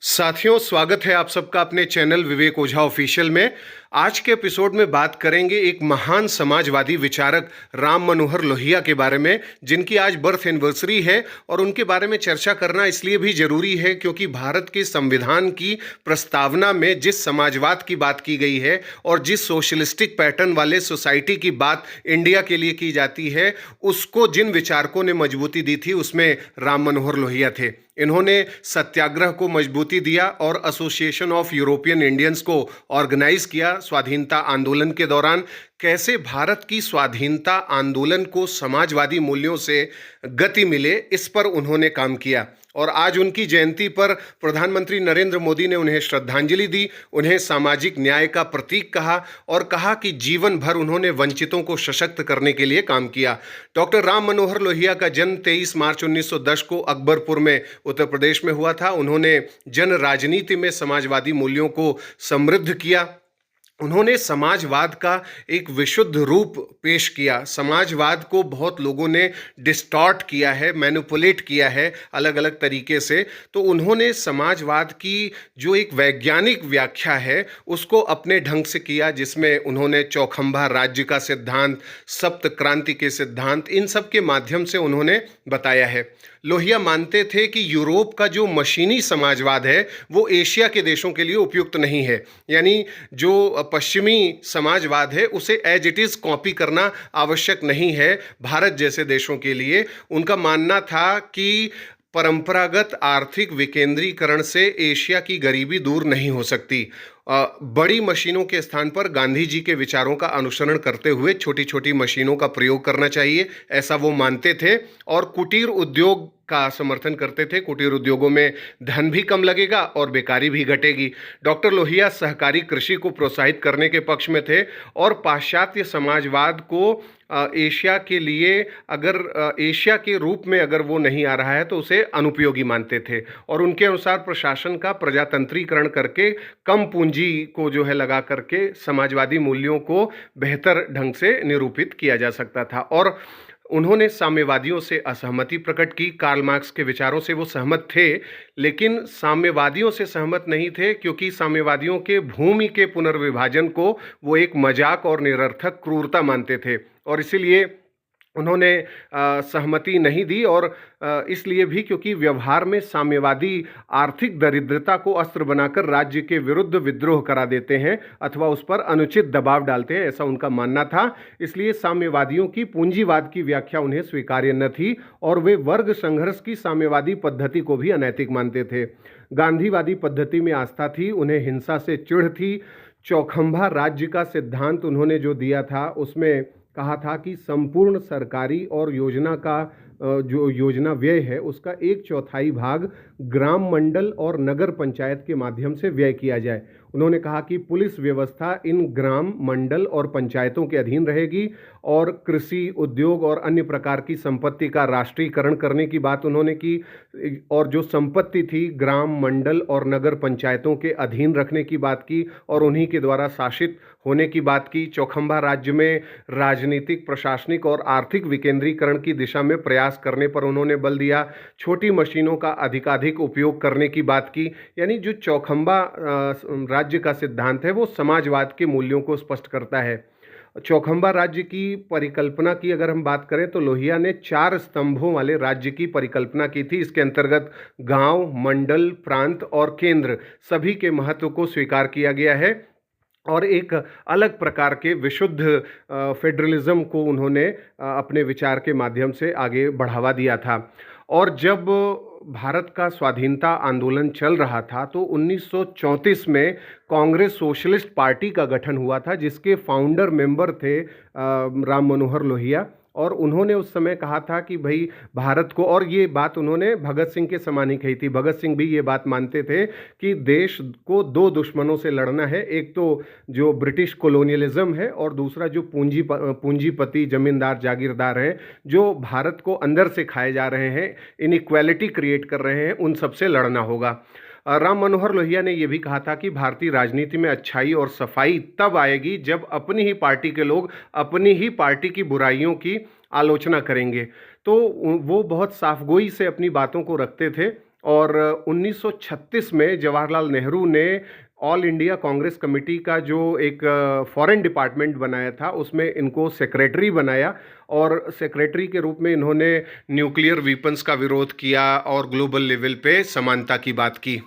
साथियों, स्वागत है आप सबका अपने चैनल विवेक ओझा ऑफिशियल में। आज के एपिसोड में बात करेंगे एक महान समाजवादी विचारक राम मनोहर लोहिया के बारे में, जिनकी आज बर्थ एनिवर्सरी है। और उनके बारे में चर्चा करना इसलिए भी जरूरी है क्योंकि भारत के संविधान की प्रस्तावना में जिस समाजवाद की बात की गई है और जिस सोशलिस्टिक पैटर्न वाले सोसाइटी की बात इंडिया के लिए की जाती है, उसको जिन विचारकों ने मजबूती दी थी उसमें राम मनोहर लोहिया थे। इन्होंने सत्याग्रह को मजबूती दिया और एसोसिएशन ऑफ यूरोपियन इंडियंस को ऑर्गेनाइज किया। स्वाधीनता आंदोलन के दौरान कैसे भारत की स्वाधीनता आंदोलन को समाजवादी मूल्यों से गति मिले, इस पर उन्होंने काम किया। और आज उनकी जयंती पर प्रधानमंत्री नरेंद्र मोदी ने उन्हें श्रद्धांजलि दी, उन्हें सामाजिक न्याय का प्रतीक कहा और कहा कि जीवन भर उन्होंने वंचितों को सशक्त करने के लिए काम किया। डॉक्टर राम मनोहर लोहिया का जन्म 23 मार्च 1910 को अकबरपुर में उत्तर प्रदेश में हुआ था। उन्होंने जन राजनीति में समाजवादी मूल्यों को समृद्ध किया। उन्होंने समाजवाद का एक विशुद्ध रूप पेश किया। समाजवाद को बहुत लोगों ने डिस्टॉर्ट किया है, मैनिपुलेट किया है अलग अलग तरीके से। तो उन्होंने समाजवाद की जो एक वैज्ञानिक व्याख्या है उसको अपने ढंग से किया, जिसमें उन्होंने चौखंबा राज्य का सिद्धांत, सप्त क्रांति के सिद्धांत, इन सब के माध्यम से उन्होंने बताया है। लोहिया मानते थे कि यूरोप का जो मशीनी समाजवाद है वो एशिया के देशों के लिए उपयुक्त नहीं है। यानी जो पश्चिमी समाजवाद है उसे एज इट इज़ कॉपी करना आवश्यक नहीं है भारत जैसे देशों के लिए। उनका मानना था कि परंपरागत आर्थिक विकेंद्रीकरण से एशिया की गरीबी दूर नहीं हो सकती। बड़ी मशीनों के स्थान पर गांधी जी के विचारों का अनुसरण करते हुए छोटी छोटी मशीनों का प्रयोग करना चाहिए, ऐसा वो मानते थे। और कुटीर उद्योग का समर्थन करते थे। कुटीर उद्योगों में धन भी कम लगेगा और बेकारी भी घटेगी। डॉक्टर लोहिया सहकारी कृषि को प्रोत्साहित करने के पक्ष में थे और पाश्चात्य समाजवाद को एशिया के लिए एशिया के रूप में अगर वो नहीं आ रहा है तो उसे अनुपयोगी मानते थे। और उनके अनुसार प्रशासन का प्रजातंत्रीकरण करके कम पूंजी को जो है लगा करके समाजवादी मूल्यों को बेहतर ढंग से निरूपित किया जा सकता था। और उन्होंने साम्यवादियों से असहमति प्रकट की। कार्ल मार्क्स के विचारों से वो सहमत थे, लेकिन साम्यवादियों से सहमत नहीं थे क्योंकि साम्यवादियों के भूमि के पुनर्विभाजन को वो एक मजाक और निरर्थक क्रूरता मानते थे। और इसीलिए उन्होंने सहमति नहीं दी। और इसलिए भी क्योंकि व्यवहार में साम्यवादी आर्थिक दरिद्रता को अस्त्र बनाकर राज्य के विरुद्ध विद्रोह करा देते हैं अथवा उस पर अनुचित दबाव डालते हैं, ऐसा उनका मानना था। इसलिए साम्यवादियों की पूंजीवाद की व्याख्या उन्हें स्वीकार्य न थी और वे वर्ग संघर्ष की साम्यवादी पद्धति को भी अनैतिक मानते थे। गांधीवादी पद्धति में आस्था थी, उन्हें हिंसा से चिढ़ थी। चौखंबा राज्य का सिद्धांत उन्होंने जो दिया था उसमें कहा था कि संपूर्ण सरकारी और योजना का जो योजना व्यय है उसका 1/4 भाग ग्राम मंडल और नगर पंचायत के माध्यम से व्यय किया जाए। उन्होंने कहा कि पुलिस व्यवस्था इन ग्राम मंडल और पंचायतों के अधीन रहेगी और कृषि, उद्योग और अन्य प्रकार की संपत्ति का राष्ट्रीयकरण करने की बात उन्होंने की। और जो संपत्ति थी ग्राम मंडल और नगर पंचायतों के अधीन रखने की बात की और उन्हीं के द्वारा शासित होने की बात की। चौखंबा राज्य में राजनीतिक, प्रशासनिक और आर्थिक विकेंद्रीकरण की दिशा में प्रयास करने पर उन्होंने बल दिया। छोटी मशीनों का अधिकाधिक उपयोग करने की बात की। यानी जो चौखंबा राज्य का सिद्धांत है वो समाजवाद के मूल्यों को स्पष्ट करता है। चौखंबा राज्य की परिकल्पना की अगर हम बात करें तो लोहिया ने 4 स्तंभों वाले राज्य की परिकल्पना की थी। इसके अंतर्गत गांव, मंडल, प्रांत और केंद्र सभी के महत्व को स्वीकार किया गया है और एक अलग प्रकार के विशुद्ध फेडरलिज्म को उन्होंने अपने विचार के माध्यम से आगे बढ़ावा दिया था। और जब भारत का स्वाधीनता आंदोलन चल रहा था तो 1934 में कांग्रेस सोशलिस्ट पार्टी का गठन हुआ था, जिसके फाउंडर मेंबर थे राम मनोहर लोहिया। और उन्होंने उस समय कहा था कि भाई भारत को, और ये बात उन्होंने भगत सिंह के समान ही कही थी। भगत सिंह भी ये बात मानते थे कि देश को 2 दुश्मनों से लड़ना है, एक तो जो ब्रिटिश कॉलोनियलिज्म है और दूसरा जो पूंजीपति जमींदार जागीरदार हैं जो भारत को अंदर से खाए जा रहे हैं, इनइक्वालिटी क्रिएट कर रहे हैं, उन सबसे लड़ना होगा। राम मनोहर लोहिया ने यह भी कहा था कि भारतीय राजनीति में अच्छाई और सफाई तब आएगी जब अपनी ही पार्टी के लोग अपनी ही पार्टी की बुराइयों की आलोचना करेंगे। तो वो बहुत साफगोई से अपनी बातों को रखते थे और 1936 में जवाहरलाल नेहरू ने ऑल इंडिया कांग्रेस कमेटी का जो एक फॉरेन डिपार्टमेंट बनाया था, उसमें इनको सेक्रेटरी बनाया और सेक्रेटरी के रूप में इन्होंने न्यूक्लियर वीपन्स का विरोध किया और ग्लोबल लेवल पे समानता की बात की।